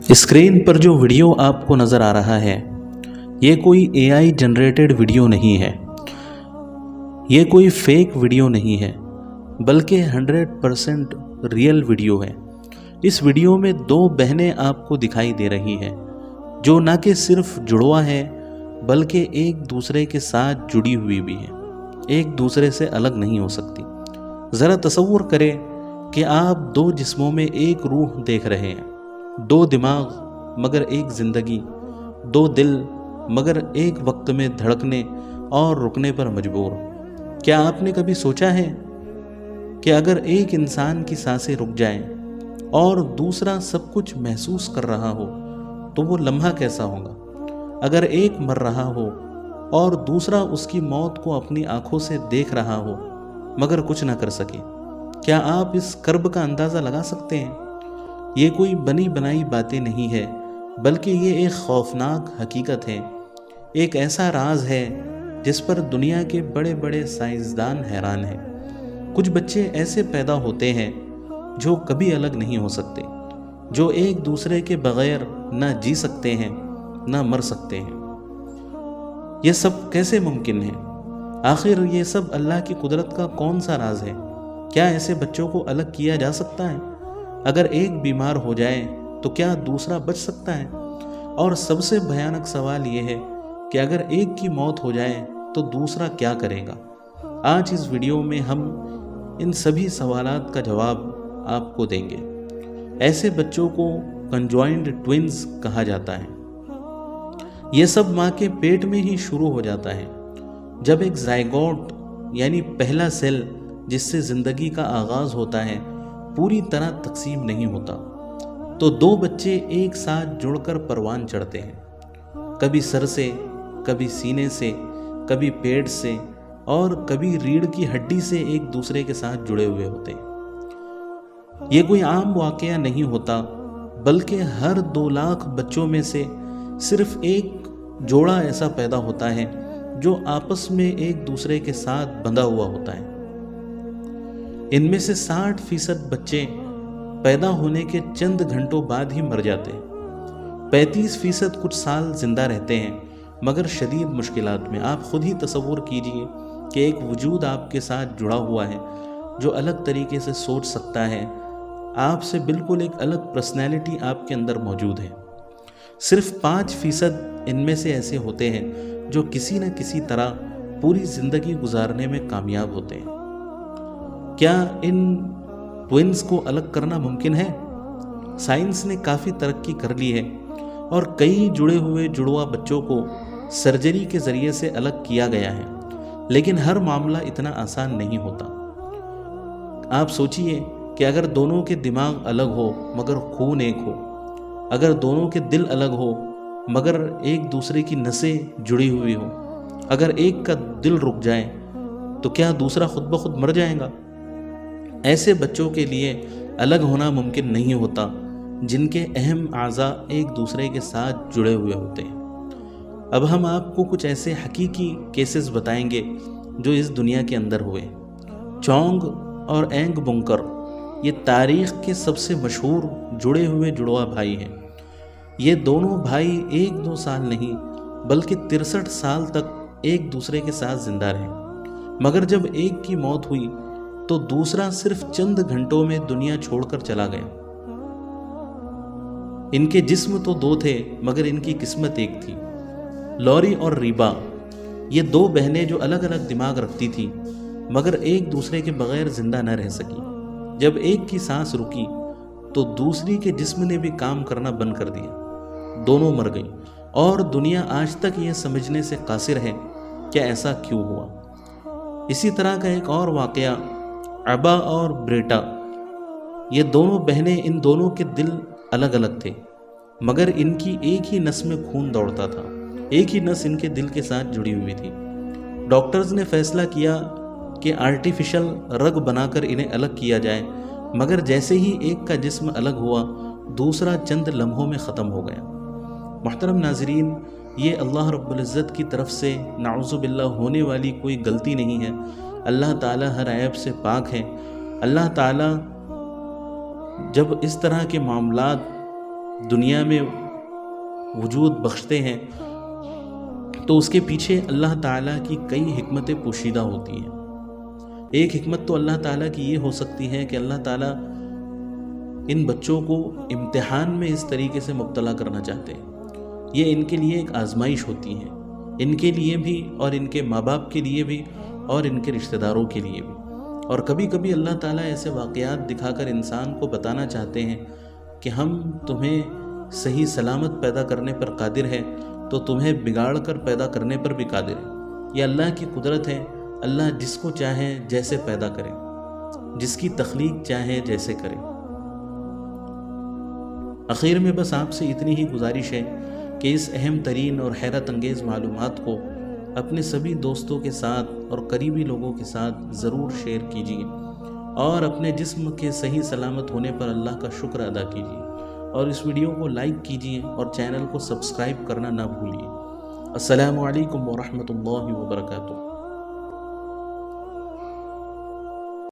Screen پر جو video آپ کو نظر آ رہا ہے یہ کوئی AI جنریٹڈ ویڈیو نہیں ہے، یہ کوئی فیک ویڈیو نہیں ہے، بلکہ 100% ریئل ویڈیو ہے۔ اس ویڈیو میں دو بہنیں آپ کو دکھائی دے رہی ہیں جو نہ کہ صرف جڑوا ہے بلکہ ایک دوسرے کے ساتھ جڑی ہوئی بھی ہیں، ایک دوسرے سے الگ نہیں ہو سکتی۔ ذرا تصور کریں کہ آپ دو جسموں میں ایک روح دیکھ رہے ہیں، دو دماغ مگر ایک زندگی، دو دل مگر ایک وقت میں دھڑکنے اور رکنے پر مجبور۔ کیا آپ نے کبھی سوچا ہے کہ اگر ایک انسان کی سانسیں رک جائیں اور دوسرا سب کچھ محسوس کر رہا ہو تو وہ لمحہ کیسا ہوگا؟ اگر ایک مر رہا ہو اور دوسرا اس کی موت کو اپنی آنکھوں سے دیکھ رہا ہو مگر کچھ نہ کر سکے، کیا آپ اس کرب کا اندازہ لگا سکتے ہیں؟ یہ کوئی بنی بنائی باتیں نہیں ہے، بلکہ یہ ایک خوفناک حقیقت ہے، ایک ایسا راز ہے جس پر دنیا کے بڑے بڑے سائنسدان حیران ہیں۔ کچھ بچے ایسے پیدا ہوتے ہیں جو کبھی الگ نہیں ہو سکتے، جو ایک دوسرے کے بغیر نہ جی سکتے ہیں نہ مر سکتے ہیں۔ یہ سب کیسے ممکن ہے؟ آخر یہ سب اللہ کی قدرت کا کون سا راز ہے؟ کیا ایسے بچوں کو الگ کیا جا سکتا ہے؟ اگر ایک بیمار ہو جائے تو کیا دوسرا بچ سکتا ہے؟ اور سب سے بھیانک سوال یہ ہے کہ اگر ایک کی موت ہو جائے تو دوسرا کیا کرے گا؟ آج اس ویڈیو میں ہم ان سبھی سوالات کا جواب آپ کو دیں گے۔ ایسے بچوں کو کنجوائنڈ ٹوئنز کہا جاتا ہے۔ یہ سب ماں کے پیٹ میں ہی شروع ہو جاتا ہے، جب ایک زائگوٹ یعنی پہلا سیل جس سے زندگی کا آغاز ہوتا ہے پوری طرح تقسیم نہیں ہوتا تو دو بچے ایک ساتھ جڑ کر پروان چڑھتے ہیں، کبھی سر سے، کبھی سینے سے، کبھی پیٹ سے اور کبھی ریڑھ کی ہڈی سے ایک دوسرے کے ساتھ جڑے ہوئے ہوتے ہیں۔ یہ کوئی عام واقعہ نہیں ہوتا، بلکہ ہر 2 لاکھ بچوں میں سے صرف ایک جوڑا ایسا پیدا ہوتا ہے جو آپس میں ایک دوسرے کے ساتھ بندھا ہوا ہوتا ہے۔ ان میں سے 60% بچے پیدا ہونے کے چند گھنٹوں بعد ہی مر جاتے ہیں، 35% کچھ سال زندہ رہتے ہیں مگر شدید مشکلات میں۔ آپ خود ہی تصور کیجئے کہ ایک وجود آپ کے ساتھ جڑا ہوا ہے جو الگ طریقے سے سوچ سکتا ہے، آپ سے بالکل ایک الگ پرسنالٹی آپ کے اندر موجود ہے۔ صرف 5% ان میں سے ایسے ہوتے ہیں جو کسی نہ کسی طرح پوری زندگی گزارنے میں کامیاب ہوتے ہیں۔ کیا ان ٹوئنز کو الگ کرنا ممکن ہے؟ سائنس نے کافی ترقی کر لی ہے اور کئی جڑے ہوئے جڑوا بچوں کو سرجری کے ذریعے سے الگ کیا گیا ہے، لیکن ہر معاملہ اتنا آسان نہیں ہوتا۔ آپ سوچئے کہ اگر دونوں کے دماغ الگ ہو مگر خون ایک ہو، اگر دونوں کے دل الگ ہو مگر ایک دوسرے کی نسیں جڑی ہوئی ہو، اگر ایک کا دل رک جائے تو کیا دوسرا خود بخود مر جائے گا؟ ایسے بچوں کے لیے الگ ہونا ممکن نہیں ہوتا جن کے اہم اعضاء ایک دوسرے کے ساتھ جڑے ہوئے ہوتے ہیں۔ اب ہم آپ کو کچھ ایسے حقیقی کیسز بتائیں گے جو اس دنیا کے اندر ہوئے۔ چونگ اور اینگ بنکر یہ تاریخ کے سب سے مشہور جڑے ہوئے جڑوا بھائی ہیں۔ یہ دونوں بھائی 1-2 سال نہیں بلکہ 63 سال تک ایک دوسرے کے ساتھ زندہ رہے، مگر جب ایک کی موت ہوئی تو دوسرا صرف چند گھنٹوں میں دنیا چھوڑ کر چلا گیا۔ ان کے جسم تو 2 تھے مگر ان کی قسمت ایک تھی۔ لوری اور ریبا یہ 2 بہنیں جو الگ الگ دماغ رکھتی تھی مگر ایک دوسرے کے بغیر زندہ نہ رہ سکی۔ جب ایک کی سانس رکی تو دوسری کے جسم نے بھی کام کرنا بند کر دیا، دونوں مر گئیں، اور دنیا آج تک یہ سمجھنے سے قاصر ہے کہ ایسا کیوں ہوا۔ اسی طرح کا ایک اور واقعہ عبا اور بریٹا، یہ دونوں بہنیں، ان دونوں کے دل الگ الگ تھے مگر ان کی ایک ہی نس میں خون دوڑتا تھا، ایک ہی نس ان کے دل کے ساتھ جڑی ہوئی تھی۔ ڈاکٹرز نے فیصلہ کیا کہ آرٹیفیشل رگ بنا کر انہیں الگ کیا جائے، مگر جیسے ہی ایک کا جسم الگ ہوا دوسرا چند لمحوں میں ختم ہو گیا۔ محترم ناظرین، یہ اللہ رب العزت کی طرف سے نعوذ باللہ ہونے والی کوئی غلطی نہیں ہے۔ اللہ تعالیٰ ہر عیب سے پاک ہے۔ اللہ تعالیٰ جب اس طرح کے معاملات دنیا میں وجود بخشتے ہیں تو اس کے پیچھے اللہ تعالیٰ کی کئی حکمتیں پوشیدہ ہوتی ہیں۔ ایک حکمت تو اللہ تعالیٰ کی یہ ہو سکتی ہے کہ اللہ تعالیٰ ان بچوں کو امتحان میں اس طریقے سے مبتلا کرنا چاہتے ہیں۔ یہ ان کے لیے ایک آزمائش ہوتی ہے، ان کے لیے بھی اور ان کے ماں باپ کے لیے بھی اور ان کے رشتہ داروں کے لیے بھی۔ اور کبھی کبھی اللہ تعالیٰ ایسے واقعات دکھا کر انسان کو بتانا چاہتے ہیں کہ ہم تمہیں صحیح سلامت پیدا کرنے پر قادر ہے تو تمہیں بگاڑ کر پیدا کرنے پر بھی قادر ہے۔ یہ اللہ کی قدرت ہے، اللہ جس کو چاہے جیسے پیدا کرے، جس کی تخلیق چاہے جیسے کرے۔ آخر میں بس آپ سے اتنی ہی گزارش ہے کہ اس اہم ترین اور حیرت انگیز معلومات کو اپنے سبھی دوستوں کے ساتھ اور قریبی لوگوں کے ساتھ ضرور شیئر کیجیے، اور اپنے جسم کے صحیح سلامت ہونے پر اللہ کا شکر ادا کیجیے، اور اس ویڈیو کو لائک کیجیے اور چینل کو سبسکرائب کرنا نہ بھولیے۔ السلام علیکم ورحمۃ اللہ وبرکاتہ۔